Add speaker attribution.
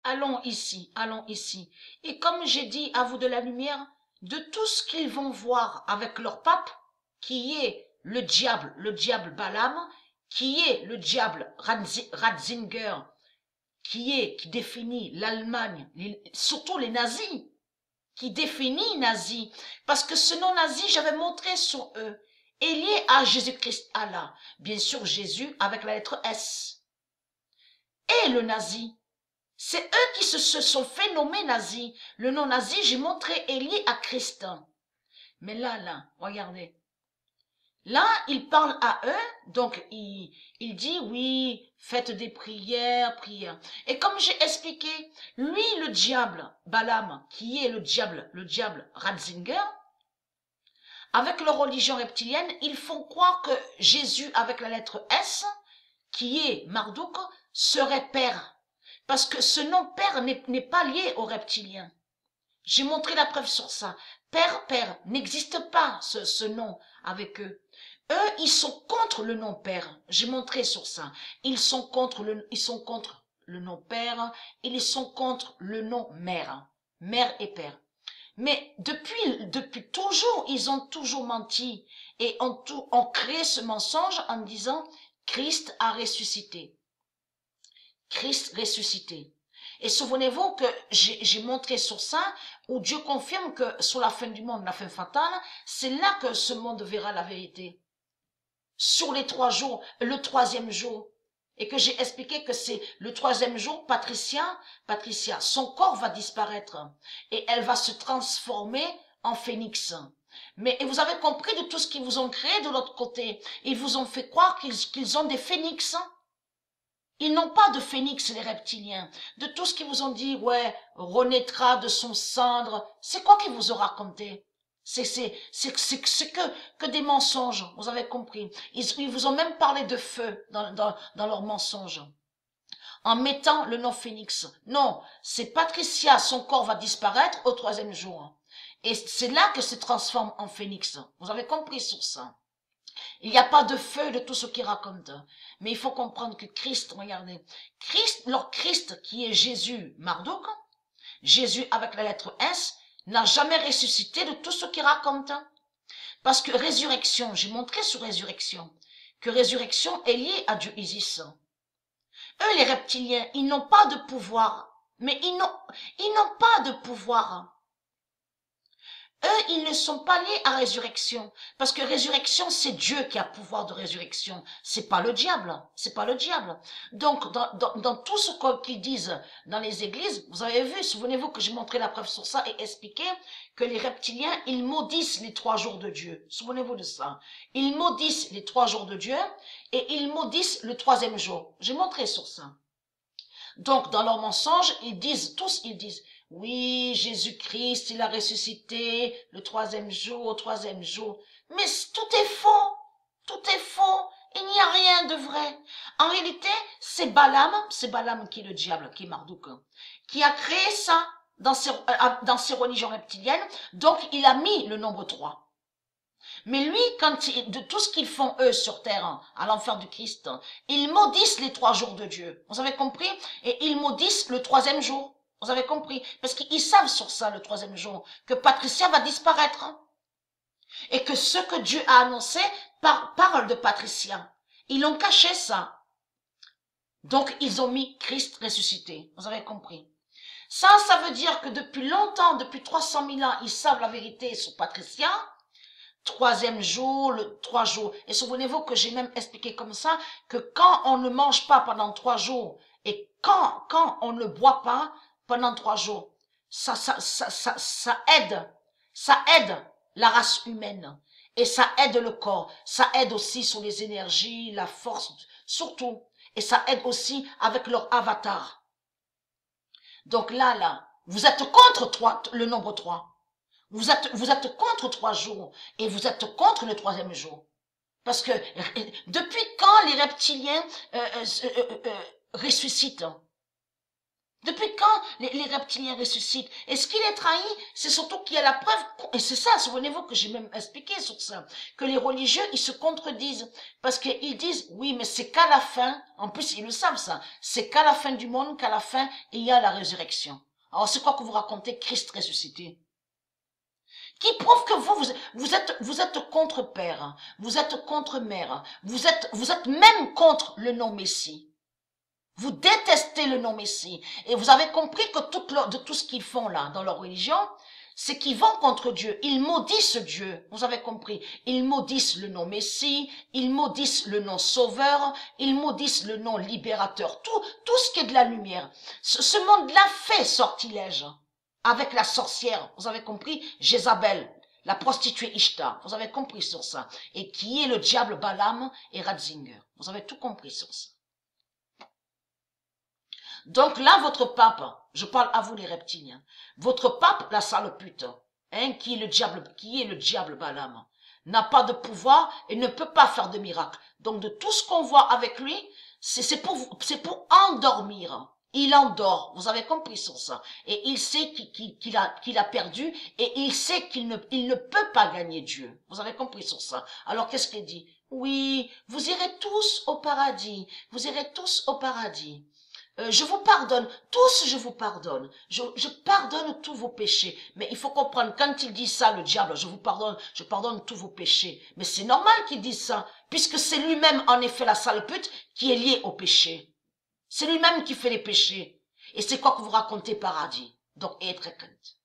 Speaker 1: allons ici, allons ici. Et comme j'ai dit à vous de la lumière, de tout ce qu'ils vont voir avec leur pape, qui est le diable Balaam, qui est le diable Ratzinger, qui définit l'Allemagne, surtout les nazis, qui définit nazi, parce que ce nom nazi, j'avais montré sur eux, est lié à Jésus-Christ Allah, bien sûr Jésus avec la lettre S. Et le nazi, c'est eux qui se sont fait nommer nazis. Le nom nazi, j'ai montré, est lié à Christ. Mais là, regardez. Là, il parle à eux, donc il dit, oui, faites des prières. Et comme j'ai expliqué, lui, le diable, Balaam, qui est le diable Ratzinger, avec leur religion reptilienne, ils font croire que Jésus, avec la lettre S, qui est Marduk, serait père. Parce que ce nom père n'est pas lié aux reptiliens. J'ai montré la preuve sur ça. Père, n'existe pas ce nom avec eux. Eux, ils sont contre le nom père. J'ai montré sur ça. Ils sont contre le nom père, et ils sont contre le nom mère. Mère et père. Mais depuis toujours, ils ont toujours menti et ont créé ce mensonge en disant Christ a ressuscité. Christ ressuscité. Et souvenez-vous que j'ai montré sur ça, où Dieu confirme que sur la fin du monde, la fin fatale, c'est là que ce monde verra la vérité. Sur les 3 jours, le 3e jour. Et que j'ai expliqué que c'est le 3e jour, Patricia, son corps va disparaître. Et elle va se transformer en phénix. Mais et vous avez compris de tout ce qu'ils vous ont créé de l'autre côté. Ils vous ont fait croire qu'ils ont des phénix. Ils n'ont pas de phénix, les reptiliens. De tout ce qu'ils vous ont dit, ouais, renaîtra de son cendre. C'est quoi qu'ils vous ont raconté? C'est que des mensonges, vous avez compris. Ils vous ont même parlé de feu dans leurs mensonges. En mettant le nom phénix. Non, c'est Patricia, son corps va disparaître au 3e jour. Et c'est là que se transforme en phénix. Vous avez compris sur ça. Il n'y a pas de feu de tout ce qu'ils racontent. Mais il faut comprendre que Christ, regardez, leur Christ qui est Jésus Marduk, Jésus avec la lettre S, n'a jamais ressuscité de tout ce qu'il raconte. Parce que résurrection, j'ai montré sur résurrection, que résurrection est liée à Dieu Isis. Eux, les reptiliens, ils n'ont pas de pouvoir. Mais ils n'ont pas de pouvoir. Eux, ils ne sont pas liés à résurrection. Parce que résurrection, c'est Dieu qui a pouvoir de résurrection. C'est pas le diable. C'est pas le diable. Donc, dans tout ce qu'ils disent dans les églises, vous avez vu, souvenez-vous que j'ai montré la preuve sur ça et expliqué que les reptiliens, ils maudissent les 3 jours de Dieu. Souvenez-vous de ça. Ils maudissent les 3 jours de Dieu et ils maudissent le 3e jour. J'ai montré sur ça. Donc, dans leur mensonge, ils disent, oui, Jésus-Christ, il a ressuscité le 3e jour. Mais tout est faux. Tout est faux. Il n'y a rien de vrai. En réalité, c'est Balaam qui est le diable, qui est Marduk, qui a créé ça dans ses religions reptiliennes. Donc, il a mis le nombre 3. Mais lui, de tout ce qu'ils font eux sur terre, à l'enfer du Christ, ils maudissent les 3 jours de Dieu. Vous avez compris? Et ils maudissent le 3e jour. Vous avez compris? Parce qu'ils savent sur ça, le 3e jour, que Patricia va disparaître. Et que ce que Dieu a annoncé parle de Patricia. Ils ont caché ça. Donc, ils ont mis Christ ressuscité. Vous avez compris? Ça veut dire que depuis longtemps, depuis 300 000 ans, ils savent la vérité sur Patricia. 3e jour, le 3 jours. Et souvenez-vous que j'ai même expliqué comme ça, que quand on ne mange pas pendant 3 jours, et quand on ne boit pas pendant 3 jours, ça aide la race humaine. Et ça aide le corps. Ça aide aussi sur les énergies, la force, surtout. Et ça aide aussi avec leur avatar. Donc là, vous êtes contre le nombre 3. Vous êtes contre 3 jours et vous êtes contre le 3e jour. Parce que depuis quand les reptiliens ressuscitent? Depuis quand les reptiliens ressuscitent. Est-ce qu'il est trahi? C'est surtout qu'il y a la preuve, et c'est ça, souvenez-vous que j'ai même expliqué sur ça, que les religieux, ils se contredisent, parce qu'ils disent, oui, mais c'est qu'à la fin, en plus ils le savent ça, c'est qu'à la fin du monde, qu'à la fin, il y a la résurrection. Alors c'est quoi que vous racontez? Christ ressuscité. Qui prouve que vous êtes contre père, vous êtes contre mère, vous êtes même contre le non-messie. Vous détestez le non-messie. Et vous avez compris que de tout ce qu'ils font là, dans leur religion, c'est qu'ils vont contre Dieu. Ils maudissent Dieu. Vous avez compris. Ils maudissent le non-messie, ils maudissent le non-sauveur, ils maudissent le non-libérateur. Tout ce qui est de la lumière. Ce monde-là fait sortilège. Avec la sorcière, vous avez compris, Jézabel, la prostituée Ishtar, vous avez compris sur ça. Et qui est le diable Balaam et Ratzinger. Vous avez tout compris sur ça. Donc là, votre pape, je parle à vous les reptiliens, votre pape, la sale pute, qui est le diable Balaam, n'a pas de pouvoir et ne peut pas faire de miracle. Donc de tout ce qu'on voit avec lui, c'est pour endormir. Il endort, vous avez compris sur ça. Et il sait qu'il a perdu et il sait qu'il ne peut pas gagner Dieu. Vous avez compris sur ça. Alors qu'est-ce qu'il dit? Oui, vous irez tous au paradis. Vous irez tous au paradis. Je vous pardonne, tous je vous pardonne, je pardonne tous vos péchés. Mais il faut comprendre, quand il dit ça, le diable, je pardonne tous vos péchés. Mais c'est normal qu'il dise ça, puisque c'est lui-même, en effet, la sale pute, qui est lié au péché. C'est lui-même qui fait les péchés. Et c'est quoi que vous racontez paradis? Donc, être crainte.